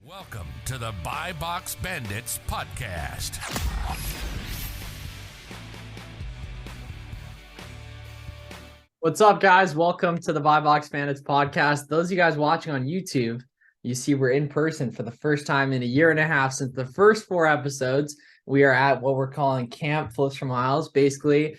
Welcome to the Buy Box Bandits podcast. What's up, guys? Welcome to the Buy Box Bandits podcast. Those of you guys watching on YouTube, you see we're in person for the first time in a year and a half since the first 4 episodes. We are at what we're calling Camp Flips for Miles, basically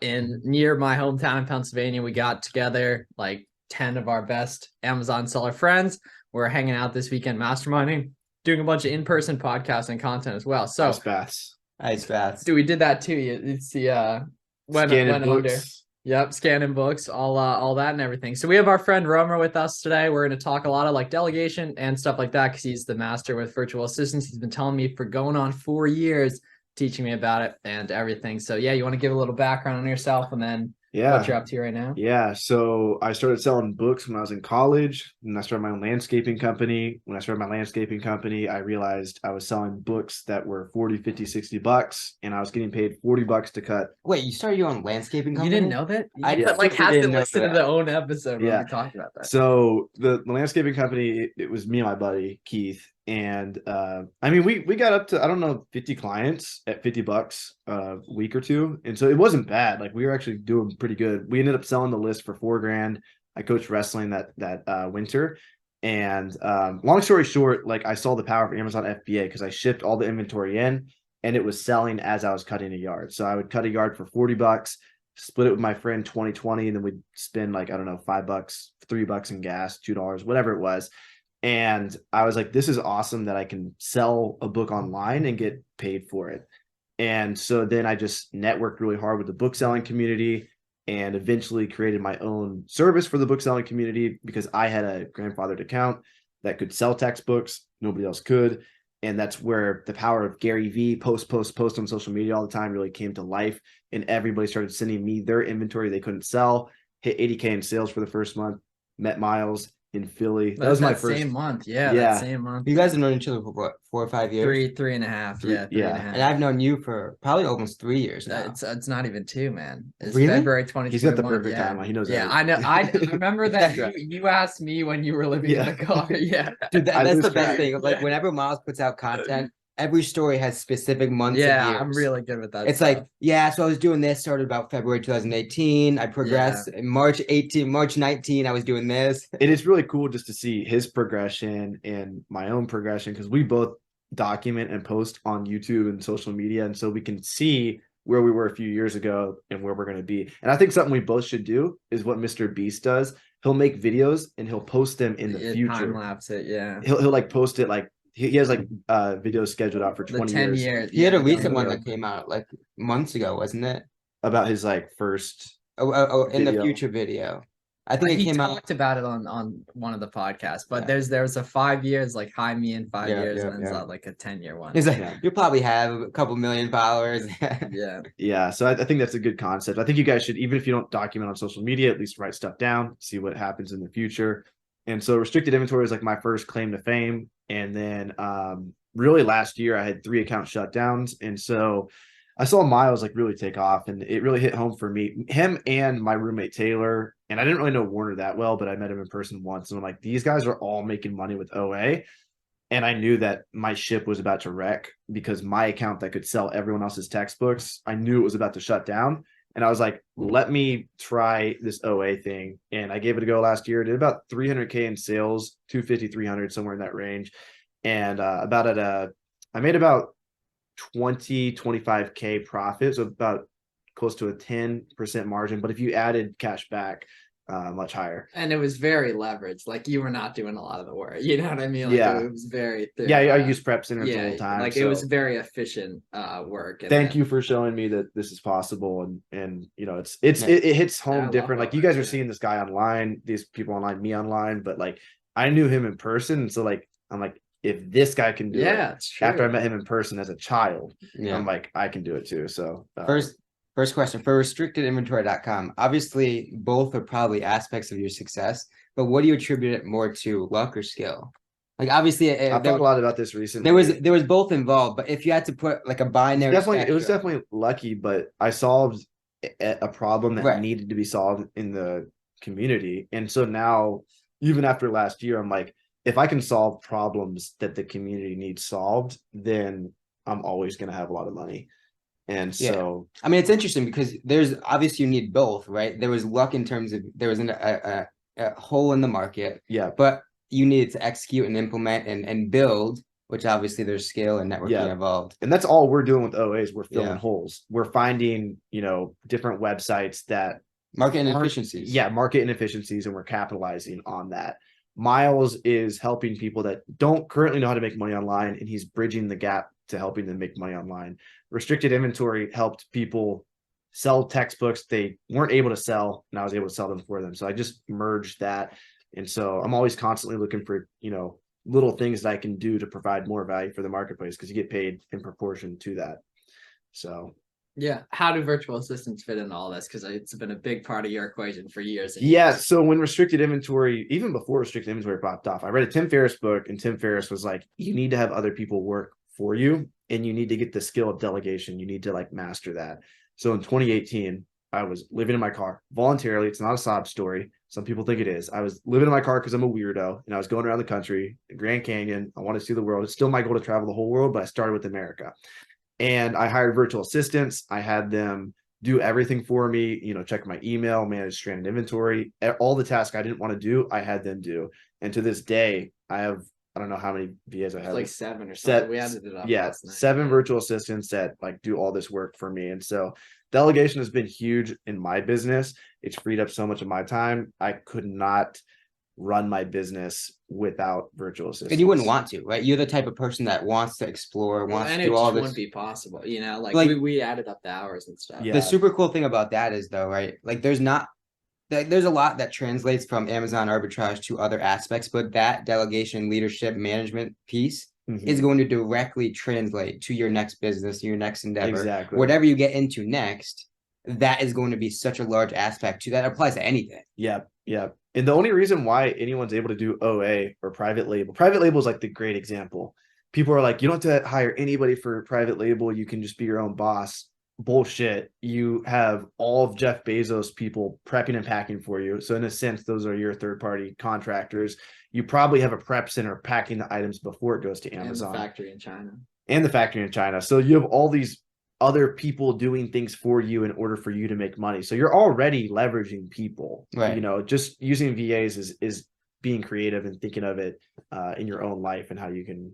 in near my hometown in Pennsylvania. We got together like 10 of our best Amazon seller friends. We're hanging out this weekend, masterminding, doing a bunch of in-person podcasts and content as well. So Ice baths. Dude, we did that too. It's the went under. Yep, scanning books, all that and everything. So we have our friend Romer with us today. We're going to talk a lot of like delegation and stuff like that because he's the master with virtual assistants. He's been telling me for going on 4 years, teaching me about it and everything. So yeah, you want to give a little background on yourself and then what you're up to right now? Yeah. So I started selling books when I was in college, and I started my own landscaping company. When I started my landscaping company, I realized I was selling books that were 40, 50, 60 bucks, and I was getting paid $40 to cut. Wait, you started your own landscaping company? You didn't know that? I like has to listen to the own episode when we talked about that. So the landscaping company, it was me and my buddy Keith. And I mean, we got up to, I don't know, 50 clients at $50 a week or two. And so it wasn't bad. Like we were actually doing pretty good. We ended up selling the list for $4,000. I coached wrestling that winter. And long story short, like I saw the power of Amazon FBA because I shipped all the inventory in and it was selling as I was cutting a yard. So I would cut a yard for $40, split it with my friend 20/20, and then we'd spend like, I don't know, $5, $3 in gas, $2, whatever it was. And I was like, this is awesome that I can sell a book online and get paid for it. And so then I just networked really hard with the book selling community and eventually created my own service for the book selling community because I had a grandfathered account that could sell textbooks. Nobody else could. And that's where the power of Gary V post on social media all the time really came to life. And everybody started sending me their inventory they couldn't sell, hit 80K in sales for the first month, met Miles in Philly. That was my first same month. That same month. You guys have known each other for what, 4 or 5 years? Three and a half. Three and a half. And I've known you for probably almost 3 years now. It's not even 2, man. It's really? February 2021. He's got the perfect timeline. He knows. Yeah, I know. I remember that you asked me when you were living in the car. Yeah, dude, that's the best thing. Like whenever Miles puts out content, every story has specific months. Yeah, and years. I'm really good with that. It's stuff. like, so I was doing this, started about February 2018. I progressed in March 19, I was doing this. It is really cool just to see his progression and my own progression because we both document and post on YouTube and social media. And so we can see where we were a few years ago and where we're going to be. And I think something we both should do is what Mr. Beast does. He'll make videos and he'll post them in the future. Time lapse it, yeah. He'll like post it like he has like videos scheduled out for 20 years. He had a recent one that came out like months ago, wasn't it? About his like first in the future video. I think it came out. He talked about it on one of the podcasts, but there's a 5 years, like high me in 5 years, and then like a 10-year one. He's like, you probably have a couple million followers. Yeah. So I think that's a good concept. I think you guys should, even if you don't document on social media, at least write stuff down, see what happens in the future. And so restricted inventory is like my first claim to fame. And then really last year I had 3 account shutdowns. And so I saw Miles like really take off and it really hit home for me, him and my roommate Taylor. And I didn't really know Warner that well, but I met him in person once. And I'm like, these guys are all making money with OA. And I knew that my ship was about to wreck because my account that could sell everyone else's textbooks, I knew it was about to shut down. And I was like, let me try this OA thing. And I gave it a go last year. Did about 300K in sales, 250, 300, somewhere in that range. And I made about 20, 25K profit. So about close to a 10% margin. But if you added cash back, much higher. And it was very leveraged. Like you were not doing a lot of the work. You know what I mean? Like it was very I use prep centers all the time. Like it was very efficient work. Thank you for showing me that this is possible. And you know, it hits home different. Like you guys are seeing this guy online, these people online, me online, but like I knew him in person. And so like I'm like, if this guy can do it it's true. After I met him in person as a child, I'm like, I can do it too. So First question for restrictedinventory.com. Obviously, both are probably aspects of your success, but what do you attribute it more to, luck or skill? Like obviously, I've thought a lot about this recently. There was both involved, but if you had to put like a binary, it was definitely lucky. But I solved a problem that needed to be solved in the community, and so now, even after last year, I'm like, if I can solve problems that the community needs solved, then I'm always going to have a lot of money. And so, I mean, it's interesting because there's obviously you need both, right? There was luck in terms of there was a hole in the market, yeah, but you needed to execute and implement and build, which obviously there's scale and networking involved. and that's all we're doing with OAs. We're filling holes. We're finding, different websites that market inefficiencies. Yeah, market inefficiencies, and we're capitalizing on that. Miles is helping people that don't currently know how to make money online, and he's bridging the gap to helping them make money online. Restricted inventory helped people sell textbooks they weren't able to sell, and I was able to sell them for them. So I just merged that. And so I'm always constantly looking for, little things that I can do to provide more value for the marketplace, because you get paid in proportion to that. So yeah, how do virtual assistants fit in all this? Because it's been a big part of your equation for years. Yeah, so when restricted inventory, even before restricted inventory popped off, I read a Tim Ferriss book, and Tim Ferriss was like, you need to have other people work for you, and you need to get the skill of delegation. You need to master that. So in 2018, I was living in my car voluntarily. It's not a sob story. Some people think it is. I was living in my car because I'm a weirdo, and I was going around the country, the Grand Canyon. I want to see the world. It's still my goal to travel the whole world, but I started with America. And I hired virtual assistants. I had them do everything for me, check my email, manage stranded inventory, all the tasks I didn't want to do, I had them do. And to this day, I don't know how many VAs I have. Like 7 or something. We added it up. Yeah, 7 virtual assistants that do all this work for me. And so delegation has been huge in my business. It's freed up so much of my time. I could not run my business without virtual assistants. And you wouldn't want to, right? You're the type of person that wants to explore, wants to do all this. It wouldn't be possible, we added up the hours and stuff. Yeah. The super cool thing about that is though, right? There's a lot that translates from Amazon arbitrage to other aspects, but that delegation, leadership, management piece is going to directly translate to your next business, your next endeavor. Exactly. Whatever you get into next, that is going to be such a large aspect to that. It applies to anything. Yeah. And the only reason why anyone's able to do OA or private label is like the great example. People are like, you don't have to hire anybody for private label. You can just be your own boss. Bullshit. You have all of Jeff Bezos people prepping and packing for you. So in a sense, those are your third-party contractors. You probably have a prep center packing the items before it goes to Amazon. And the factory in China. So you have all these other people doing things for you in order for you to make money. So you're already leveraging people, right? Just using VAs is being creative and thinking of it in your own life and how you can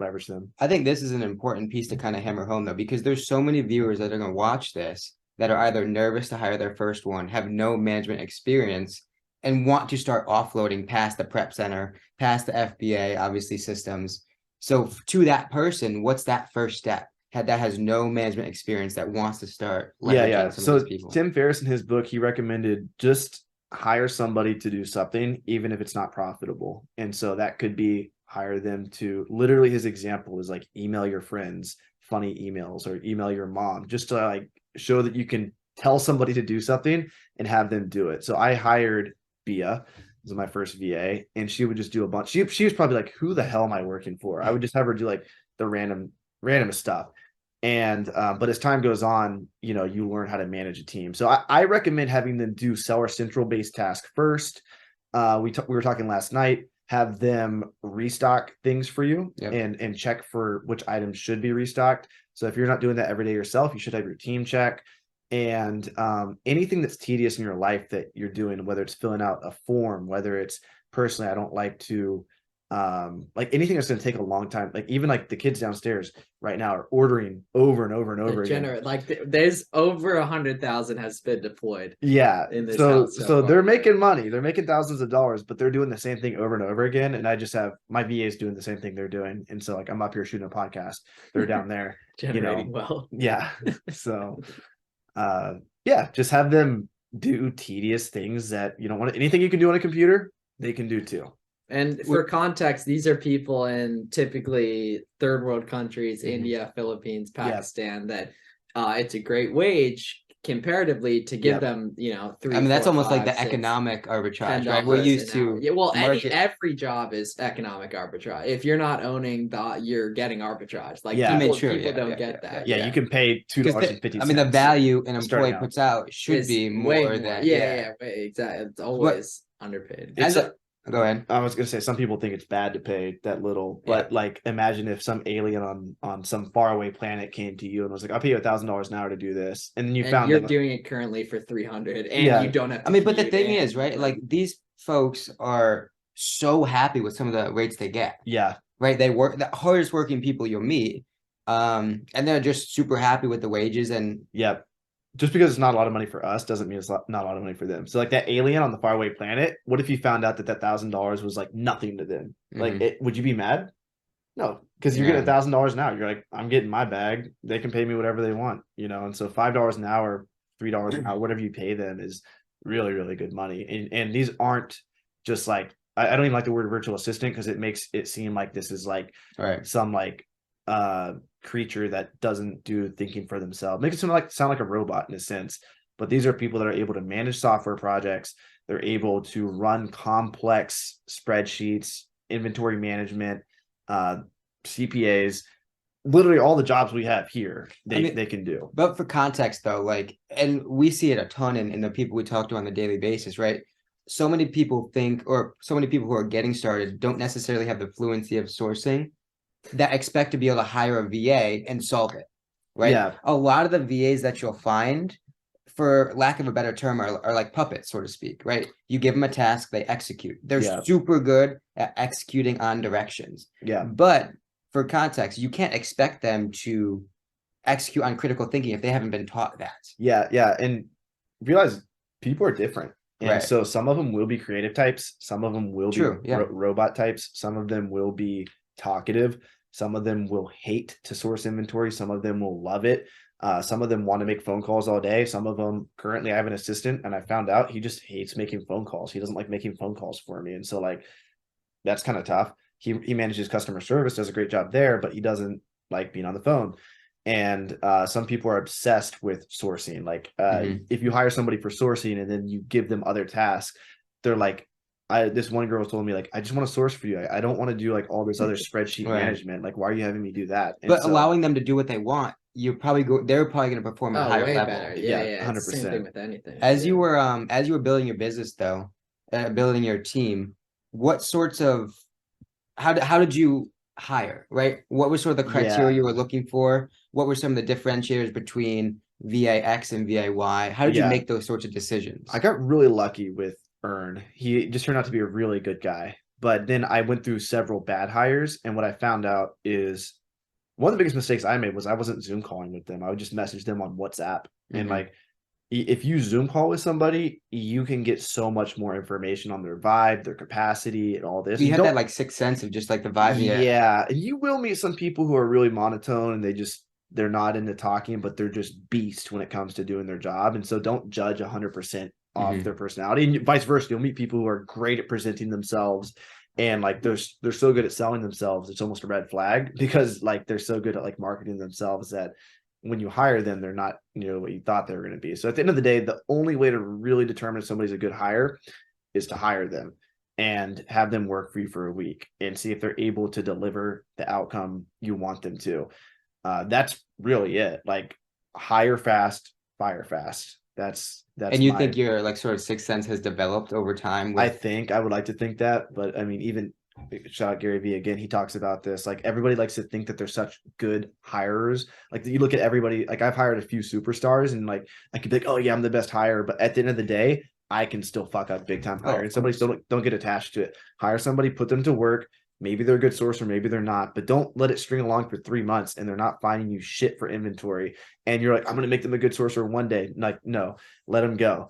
leverage them. I think this is an important piece to kind of hammer home though, because there's so many viewers that are going to watch this that are either nervous to hire their first one, have no management experience, and want to start offloading past the prep center, past the FBA, obviously systems. So to that person, what's that first step? That has no management experience that wants to start leveraging some of these people. Tim Ferriss in his book, he recommended just hire somebody to do something, even if it's not profitable. And so that could be hire them to, literally his example is email your friends funny emails or email your mom, just to show that you can tell somebody to do something and have them do it. So I hired Bia. This is my first VA, and she would just do a bunch. She was probably like, who the hell am I working for? I would just have her do the random stuff. And but as time goes on, you learn how to manage a team. So I recommend having them do Seller Central based tasks first. We were talking last night. Have them restock things for you and check for which items should be restocked. So if you're not doing that every day yourself, you should have your team check. And anything that's tedious in your life that you're doing, whether it's filling out a form, whether it's personally, I don't like to anything that's going to take a long time, even the kids downstairs right now are ordering over and over and over again. There's over 100,000 has been deployed. Yeah. In this so they're making money. They're making thousands of dollars, but they're doing the same thing over and over again. And I just have my VAs doing the same thing they're doing. And so I'm up here shooting a podcast. They're down there generating well. Yeah. So just have them do tedious things that you don't want. Anything you can do on a computer, they can do too. And for context, these are people in typically third world countries, India, Philippines, Pakistan, that it's a great wage comparatively to give them, 3. I mean, that's almost 5, like the 6, economic arbitrage, right? We're used to. Yeah, well, every job is economic arbitrage. If you're not owning you're getting arbitrage. People don't get that. Yeah, you can pay $2.50. I mean, the value an employee puts out should be more than. Exactly. It's always underpaid. Go ahead. I was gonna say some people think it's bad to pay that little, but like imagine if some alien on some faraway planet came to you and was like, "I'll pay you $1,000 an hour to do this," and then you And found you're them. doing it currently for 300, and Yeah. you don't have to I mean, but the commute thing in, is, right? Like these folks are so happy with some of the rates they get, Yeah, right? They work the hardest working people you'll meet. And they're just super happy with the wages and yeah. Just because it's not a lot of money for us doesn't mean it's not a lot of money for them. So like that alien on the faraway planet, what if you found out that $1,000 was like nothing to them? Like, would you be mad? No, because you're getting $1,000 an hour. You're like, I'm getting my bag. They can pay me whatever they want, you know. And so $5 an hour, $3 an hour, whatever you pay them is really, really good money. And these aren't just like I don't even like the word virtual assistant because it makes it seem like this is like some like creature that doesn't do thinking for themselves. Make it sound like a robot in a sense. But these are people that are able to manage software projects. They're able to run complex spreadsheets, inventory management, CPAs, literally all the jobs we have here, they can do. But for context though, like, and we see it a ton in the people we talk to on a daily basis, right? So many people think, or so many people who are getting started don't necessarily have the fluency of sourcing that expect to be able to hire a VA and solve it, right? Yeah. A lot of the VAs that you'll find, for lack of a better term, are like puppets, so to speak, right? You give them a task, they execute. They're super good at executing on directions. Yeah. But for context, you can't expect them to execute on critical thinking if they haven't been taught that. Yeah, yeah. And realize people are different. And so some of them will be creative types, some of them will be robot types, some of them will be talkative, some of them will hate to source inventory, some of them will love it. Some of them want to make phone calls all day. Some of them, currently I have an assistant and I found out he just hates making phone calls. He doesn't like making phone calls for me. And so like, that's kind of tough. He manages customer service, does a great job there, but he doesn't like being on the phone. And some people are obsessed with sourcing. Like if you hire somebody for sourcing and then you give them other tasks, they're like, this one girl told me, like, I just want to source for you. I don't want to do like all this other spreadsheet management. Like, why are you having me do that? And but allowing them to do what they want, they're probably going to perform at a higher level. Better. Yeah, 100%. Same thing with anything. As you were building your business though, building your team, what sorts of how did you hire, right? What were sort of the criteria you were looking for? What were some of the differentiators between VA X and VA Y? How did you make those sorts of decisions? I got really lucky with Earn. He just turned out to be a really good guy. But then I went through several bad hires. And what I found out is one of the biggest mistakes I made was I wasn't Zoom calling with them. I would just message them on WhatsApp. And like, if you Zoom call with somebody, you can get so much more information on their vibe, their capacity, and all this. You have that like sixth sense of just like the vibe. Yeah. And you will meet some people who are really monotone and they're not into talking, but they're just beast when it comes to doing their job. And so don't judge 100% off their personality, and vice versa. You'll meet people who are great at presenting themselves and like they're so good at selling themselves. It's almost a red flag because like they're so good at like marketing themselves that when you hire them, they're not, what you thought they were going to be. So at the end of the day, the only way to really determine if somebody's a good hire is to hire them and have them work for you for a week and see if they're able to deliver the outcome you want them to. That's really it. Like hire fast, fire fast. That's and you think your like sort of sixth sense has developed over time? I would like to think that, but I mean, even shout out Gary Vee again, he talks about this. Like everybody likes to think that they're such good hirers. Like you look at everybody, like I've hired a few superstars and like I could be like, oh yeah, I'm the best hire. But at the end of the day, I can still fuck up big time hiring. Somebody still don't get attached to it. Hire somebody, put them to work. Maybe they're a good source or maybe they're not, but don't let it string along for 3 months and they're not finding you shit for inventory. And you're like, I'm going to make them a good sourcer one day. Like, no, let them go.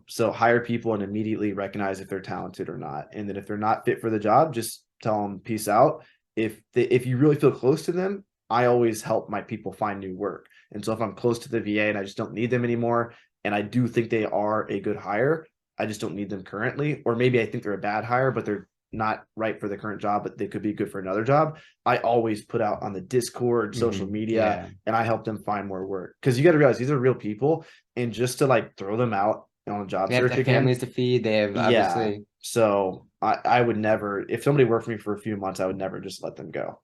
So hire people and immediately recognize if they're talented or not. And then if they're not fit for the job, just tell them peace out. If you really feel close to them, I always help my people find new work. And so if I'm close to the VA and I just don't need them anymore, and I do think they are a good hire, I just don't need them currently. Or maybe I think they're a bad hire, but they're not right for the current job, but they could be good for another job. I always put out on the Discord, social media, and I help them find more work. Because you got to realize these are real people, and just to like throw them out on a job search, they have families to feed. They have obviously. So I would never, if somebody worked for me for a few months, I would never just let them go.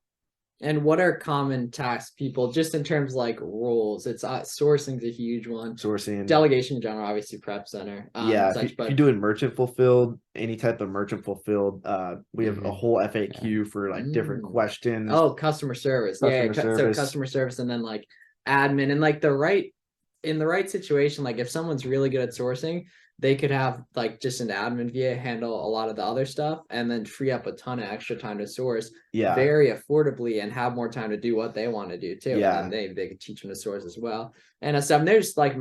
And what are common tasks people, just in terms of like roles? It's sourcing's a huge one. Sourcing, Delegation in general, obviously prep center. yeah, Such, if but you're doing merchant fulfilled, any type of merchant fulfilled, we have a whole FAQ for like different questions. oh, customer service. Customer So service. customer service, and then like admin, and like in the right situation, like if someone's really good at sourcing, they could have like just an admin VA handle a lot of the other stuff and then free up a ton of extra time to source Yeah, very affordably and have more time to do what they want to do too. Yeah. And then they could teach them to source as well. And stuff. And there's like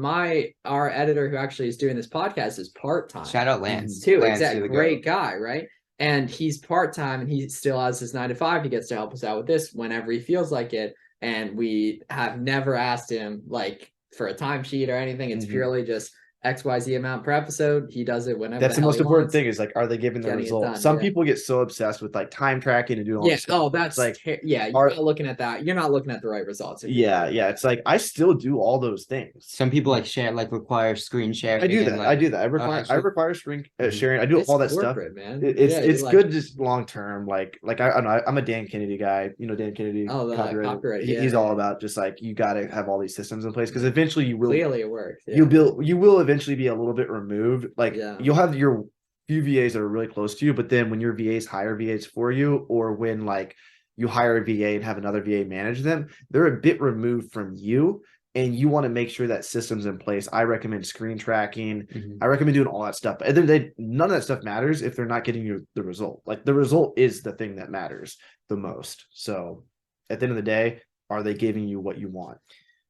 our editor who actually is doing this podcast is part-time. Shout out Lance too. Lance, Exactly. you're the Great goat. guy, right? And he's part-time and he still has his 9 to 5. He gets to help us out with this whenever he feels like it. And we have never asked him like for a timesheet or anything. It's purely just XYZ amount per episode. He does it whenever. That's the most important thing is like, are they giving the Getting it result? done, Some yeah. people get so obsessed with like time tracking and doing all Yeah. this stuff. Oh, that's It's like, yeah, you're not looking at that. You're not looking at the right results. yeah. It's like I still do all those things. Some people like require screen sharing. I do that. and, I do that. I require screen sharing. I do It's all that stuff. corporate, man. It's like, good just long term. Like I don't know. I'm a Dan Kennedy guy. You know Dan Kennedy. Oh, the copyright. He's all about just like you got to have all these systems in place because eventually you will. Clearly, it works. Yeah. You will eventually be a little bit removed. Like you'll have your few VAs that are really close to you, but then when your VAs hire VAs for you, or when like you hire a VA and have another VA manage them, they're a bit removed from you. And you want to make sure that system's in place. I recommend screen tracking. I recommend doing all that stuff. But none of that stuff matters if they're not getting you the result. Like the result is the thing that matters the most. So at the end of the day, are they giving you what you want?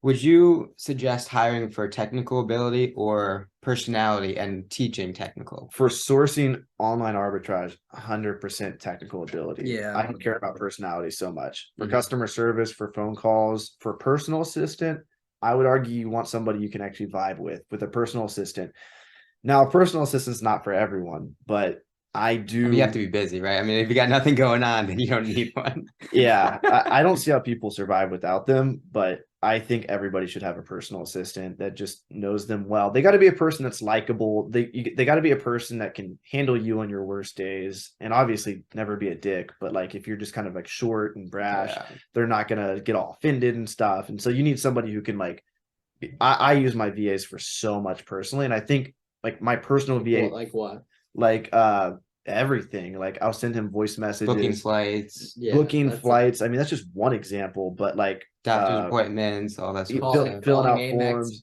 Would you suggest hiring for technical ability or personality and teaching technical? For sourcing online arbitrage, 100% technical ability. Yeah. I don't care about personality so much. For customer service, for phone calls, for personal assistant, I would argue you want somebody you can actually vibe with a personal assistant. Now, a personal assistant's not for everyone, but I do. I mean, you have to be busy, right? I mean, if you got nothing going on, then you don't need one. Yeah, I don't see how people survive without them, but I think everybody should have a personal assistant that just knows them well. They got to be a person that's likable. They got to be a person that can handle you on your worst days, and obviously never be a dick. But like if you're just kind of like short and brash, they're not gonna get all offended and stuff. And so you need somebody who can like. I use my VAs for so much personally, and I think like my personal VA, like what, like everything. Like I'll send him voice messages, booking flights, booking flights. I mean, that's just one example, but like doctor's appointments, all that stuff. Filling out forms.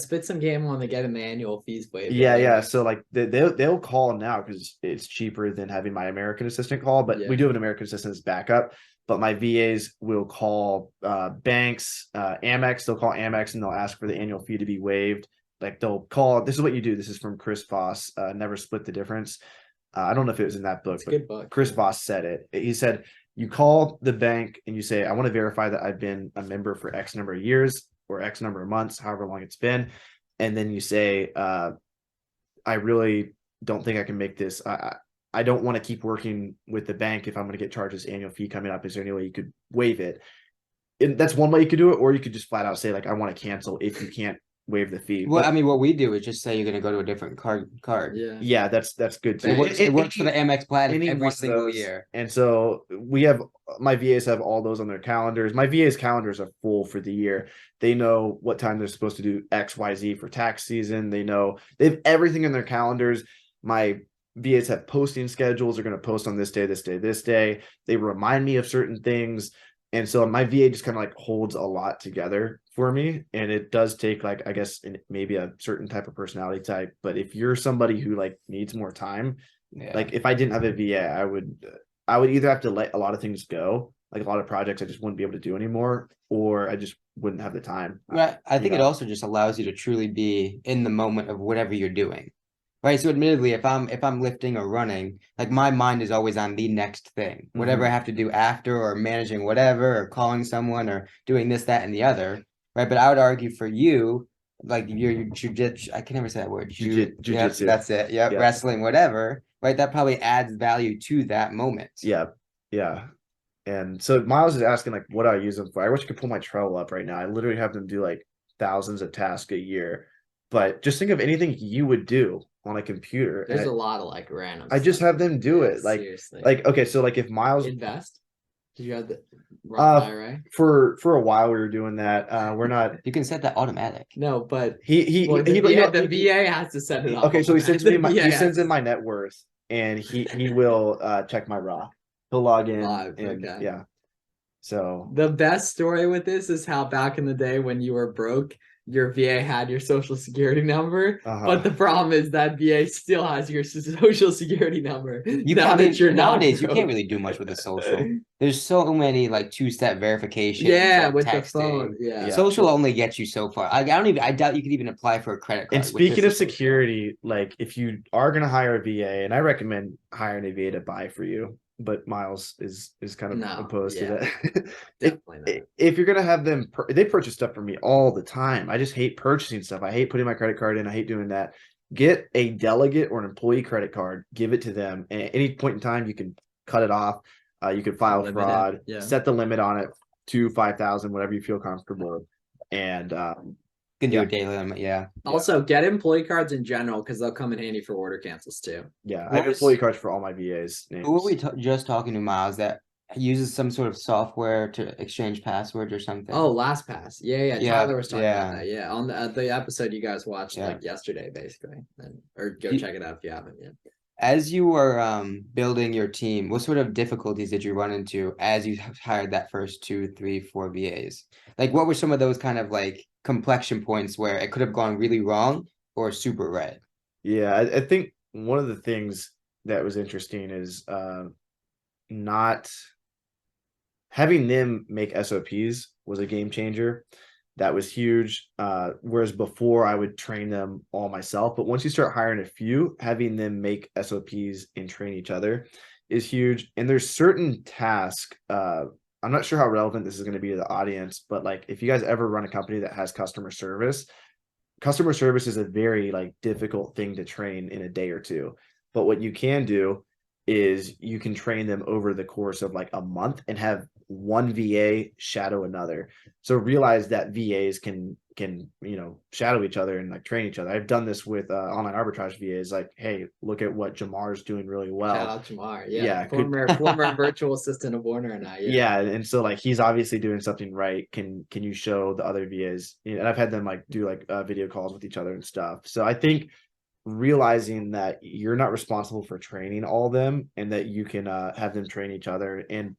Spit some game on to get an annual fees waived. Yeah. So like they'll call now because it's cheaper than having my American assistant call, but we do have an American assistant as backup. But my VAs will call banks, Amex. They'll call Amex and they'll ask for the annual fee to be waived. Like they'll call. This is what you do. This is from Chris Voss. Never Split the Difference. I don't know if it was in that book, but good book. Chris Voss said it. He said, you call the bank and you say, I want to verify that I've been a member for X number of years or X number of months, however long it's been. And then you say, I really don't think I can make this. I don't want to keep working with the bank if I'm going to get charged this annual fee coming up. Is there any way you could waive it? And that's one way you could do it. Or you could just flat out say, like, I want to cancel if you can't waive the fee. Well, I mean, what we do is just say you're going to go to a different card. Yeah, that's good too. It works for the Amex Platinum every single those, year. And so my VAs have all those on their calendars. My VAs calendars are full for the year. They know what time they're supposed to do X, Y, Z for tax season. They have everything in their calendars. My VAs have posting schedules. They're going to post on this day, this day, this day. They remind me of certain things. And so my VA just kind of like holds a lot together for me. And it does take like, I guess, maybe a certain type of personality type. But if you're somebody who like needs more time, like if I didn't have a VA, I would either have to let a lot of things go, like a lot of projects I just wouldn't be able to do anymore, or I just wouldn't have the time. Right. I think it also just allows you to truly be in the moment of whatever you're doing. Right. So admittedly, if I'm lifting or running, like my mind is always on the next thing, whatever I have to do after, or managing whatever, or calling someone, or doing this, that, and the other. Right. But I would argue for you, like your jujitsu, I can never say that word. Jiu-jitsu. Yep, that's it. Yep. Wrestling, whatever. Right. That probably adds value to that moment. Yeah. Yeah. And so Miles is asking like, what do I use them for? I wish I could pull my Trello up right now. I literally have them do like thousands of tasks a year, but just think of anything you would do on a computer. There's a lot of like random I just have them do it. Like, seriously. like, okay. So like if Miles invest. Did you have the Roth IRA? For a while we were doing that. We're not. You can set that automatic. No, but The VA has to set it up. Okay, so he sends me The VA he has sends to- in my net worth, and he will check my Roth. He'll log in Live, and okay. yeah. So The best story with this is how back in the day when you were broke, your VA had your social security number, but the problem is that VA still has your social security number. Nowadays you can't really do much with the social. There's so many like two-step verifications. Yeah, like with texting. the phone. Yeah. Social only gets you so far. I doubt you could even apply for a credit card. And speaking of security, like if you are gonna hire a VA, and I recommend hiring a VA to buy for you, but Miles is kind of opposed to that. Definitely not. If you're gonna have them, they purchase stuff for me all the time. I just hate purchasing stuff. I hate putting my credit card in. I hate doing that. Get a delegate or an employee credit card. Give it to them. And at any point in time, you can cut it off. You can file fraud. Set the limit on it to 5,000, whatever you feel comfortable with. And can do a daily limit. Yeah. Also, get employee cards in general because they'll come in handy for order cancels too. Yeah, I have employee cards for all my VAs. Names. Who were we just talking to, Miles? That uses some sort of software to exchange passwords or something. Oh, LastPass. Yeah. Tyler was talking about that. Yeah, on the episode you guys watched like yesterday, basically, or go check it out if you haven't yet. As you were building your team, what sort of difficulties did you run into as you hired that first 2, 3, 4 VAs? Like, what were some of those kind of like complexion points where it could have gone really wrong or super right? Yeah, I think one of the things that was interesting is not having them make SOPs was a game changer. That was huge. Whereas before I would train them all myself, but once you start hiring a few, having them make SOPs and train each other is huge. And there's certain tasks. I'm not sure how relevant this is going to be to the audience, but like if you guys ever run a company that has customer service is a very like difficult thing to train in a day or two. But what you can do is you can train them over the course of like a month and have one VA shadow another. So realize that VAs can shadow each other and like train each other. I've done this with online arbitrage VAs. Like, hey, look at what Jamar's doing really well. Shout out Jamar. Yeah. Former virtual assistant of Warner and I. Yeah. And so like he's obviously doing something right. Can you show the other VAs? And I've had them like do like video calls with each other and stuff. So I think realizing that you're not responsible for training all of them and that you can have them train each other and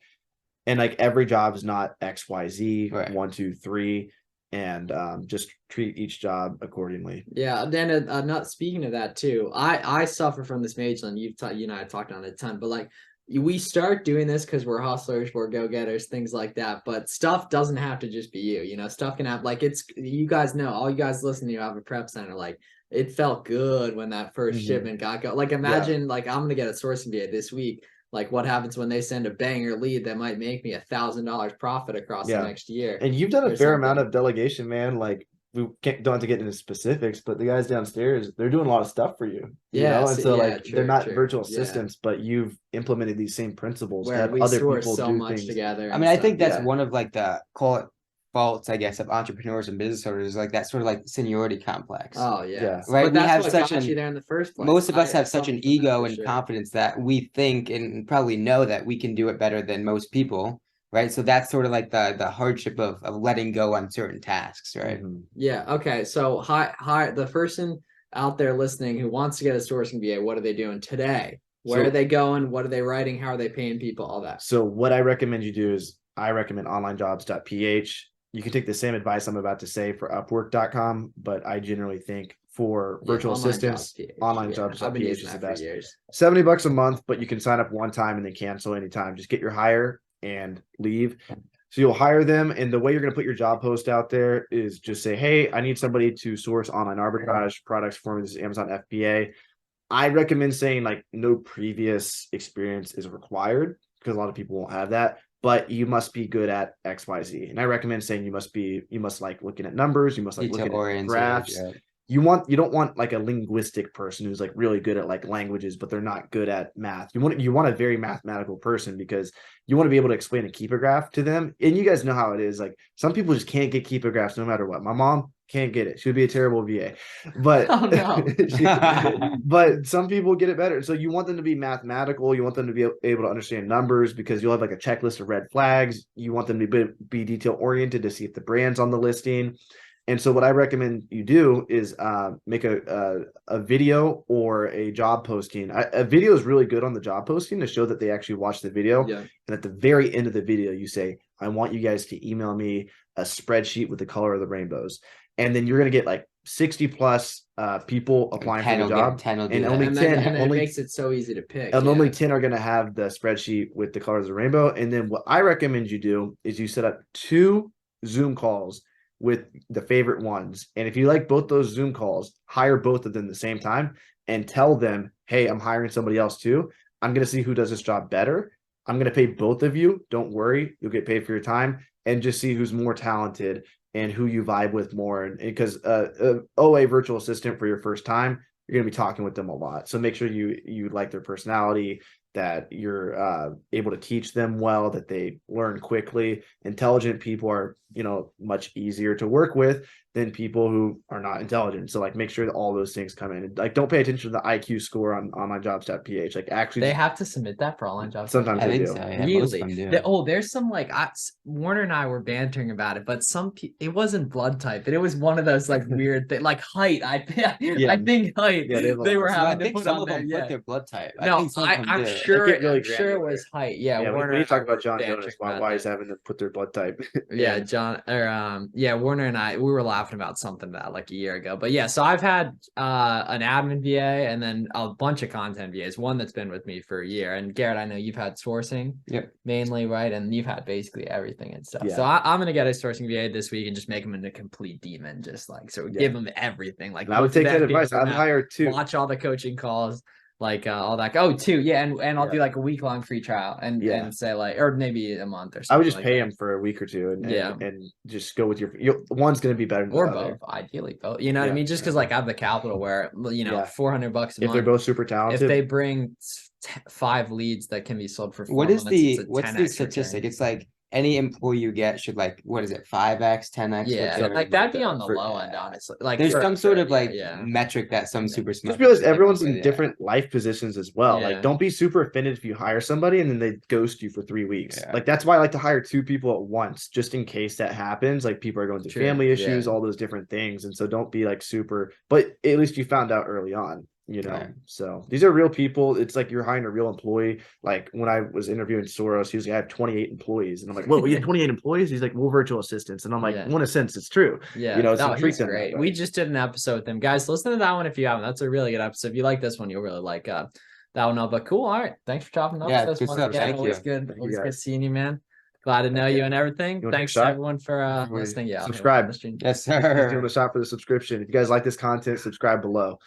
like every job is not XYZ, right. 1, 2, 3, and just treat each job accordingly. Yeah, then not speaking of that too, I suffer from this Mageland. You and I talked on it a ton, but like we start doing this because we're hustlers, we're go-getters, things like that. But stuff doesn't have to just be you. Stuff can have like you guys know, all you guys listening, you have a prep center. Like it felt good when that first shipment got go. Like imagine like I'm gonna get a sourcing VA this week. Like what happens when they send a banger lead that might make me $1,000 profit across the next year. And you've done a fair amount of delegation, man. Like we don't have to get into specifics, but the guys downstairs, they're doing a lot of stuff for you. And so they're not virtual assistants, but you've implemented these same principles where we other people so do much things together. I mean, I think that's one of like the faults, I guess, of entrepreneurs and business owners, like that sort of like seniority complex. Oh yeah. Right. But we have such you there in the first place. Most of us have such an ego and confidence that we think and probably know that we can do it better than most people. Right. So that's sort of like the hardship of letting go on certain tasks. Right. Mm-hmm. Yeah. Okay. So the person out there listening who wants to get a sourcing VA, what are they doing today? Where are they going? What are they writing? How are they paying people? All that. So what I recommend you do is I recommend onlinejobs.ph. You can take the same advice I'm about to say for Upwork.com, but I generally think for virtual assistants, onlinejobs.ph is the best. $70 a month, but you can sign up one time and then cancel anytime. Just get your hire and leave. So you'll hire them, and the way you're going to put your job post out there is just say, hey, I need somebody to source online arbitrage products for me. This is Amazon FBA. I recommend saying like no previous experience is required because a lot of people won't have that. But you must be good at XYZ. And I recommend saying you must like looking at numbers, you must like looking at graphs. Yeah. You don't want like a linguistic person who's like really good at like languages, but they're not good at math. You want a very mathematical person because you want to be able to explain a keeper graph to them. And you guys know how it is. Like some people just can't get keeper graphs no matter what. My mom Can't get it. She would be a terrible VA. But Oh, no. but some people get it better. So you want them to be mathematical. You want them to be able to understand numbers because you'll have like a checklist of red flags. You want them to be detail oriented to see if the brand's on the listing. And so what I recommend you do is make a video or a job posting. A video is really good on the job posting to show that they actually watched the video. Yeah. And at the very end of the video, you say, I want you guys to email me a spreadsheet with the color of the rainbows. And then you're going to get like 60 plus people applying for the job. 10 will do and that. only And 10 then it only makes it so easy to pick. and yeah. only 10 are going to have the spreadsheet with the colors of the rainbow. And then what I recommend you do is you set up 2 Zoom calls with the favorite ones. And if you like both those Zoom calls, hire both of them at the same time and tell them, hey, I'm hiring somebody else too. I'm going to see who does this job better. I'm going to pay both of you. Don't worry. You'll get paid for your time, and just see who's more talented and who you vibe with more. And because OA virtual assistant for your first time, you're going to be talking with them a lot. So make sure you like their personality, that you're able to teach them well, that they learn quickly. Intelligent people are, much easier to work with than people who are not intelligent. So like make sure that all those things come in. Like don't pay attention to the IQ score on onlinejobs.ph. Like actually They have to submit that for online jobs. sometimes I they think do. so. Yeah, most of Really? them do. There's some like Warner and I were bantering about it, but it wasn't blood type, and it was one of those like weird things, like height. I think height. Yeah, they were So I having to think put some on of there. them Yeah. put their blood type. I No, think some of them I'm do. sure. They get really I'm sure it granular. was height. Yeah, Yeah, Warner when you and I talk about were John bantering Jonas, about why that. he's having to put their blood type. Yeah, Warner and I, we were laughing about something that like a year ago. But yeah, so I've had an admin VA and then a bunch of content VAs, one that's been with me for a year. And Garrett, I know you've had sourcing mainly, right? And you've had basically everything and stuff. Yeah. So I'm gonna get a sourcing VA this week and just make him into a complete demon, just like give him everything. Like And I would take that advice. I'd hire 2. watch all the coaching calls. Like all that. Oh, 2, yeah, and I'll Yeah. do like a week-long free trial and say like, or maybe a month or something. I would just like pay that. him for a week or 2 and Yeah. and just go with your one's going to be better than Or the other. both, ideally both. You know what I Yeah. mean? Just because like I have the capital where Yeah. $400 a If they're month. both super If talented. they bring 5 leads that can be sold for 4 What is months, it's a what's the 10x statistic? return. It's like any employee you get should like, what is it, 5x, 10x? Yeah, return? like that'd be on the for- low end, honestly. Like There's for- some sort for- of like yeah. metric that some super smart. just realize people everyone's come up in with, different life positions as well. Yeah. Like, don't be super offended if you hire somebody and then they ghost you for 3 weeks. Yeah. Like, that's why I like to hire 2 people at once, just in case that happens. Like, people are going through True, family issues, yeah. all those different things. And so don't be like super, but at least you found out early on. Right. So these are real people. It's like you're hiring a real employee. Like when I was interviewing Soros, he was like, I have 28 employees. And I'm like, whoa, you have 28 employees? He's like, well, virtual assistants. And I'm like, Yeah. well, in a sense, it's true. Yeah, So no, treat he's them that great. way. We just did an episode with him, guys. Listen to that one if you haven't. That's a really good episode. If you like this one, you'll really like that one. No, but cool. All right, thanks for chopping up. Yeah, with us good once stuff. again. Thank Always you. good. Thank you, Always good guys. seeing you, man. Glad to know Thank you you. and everything. You wanna Thanks take a to shot? everyone for Everybody listening. Yeah, I'll hit subscribe. on the stream. Yes, He's sir. doing a shot for the subscription. If you guys like this content, subscribe below.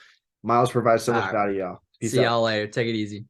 Miles provides so much All right. value, y'all. Peace See out. y'all later. Take it easy.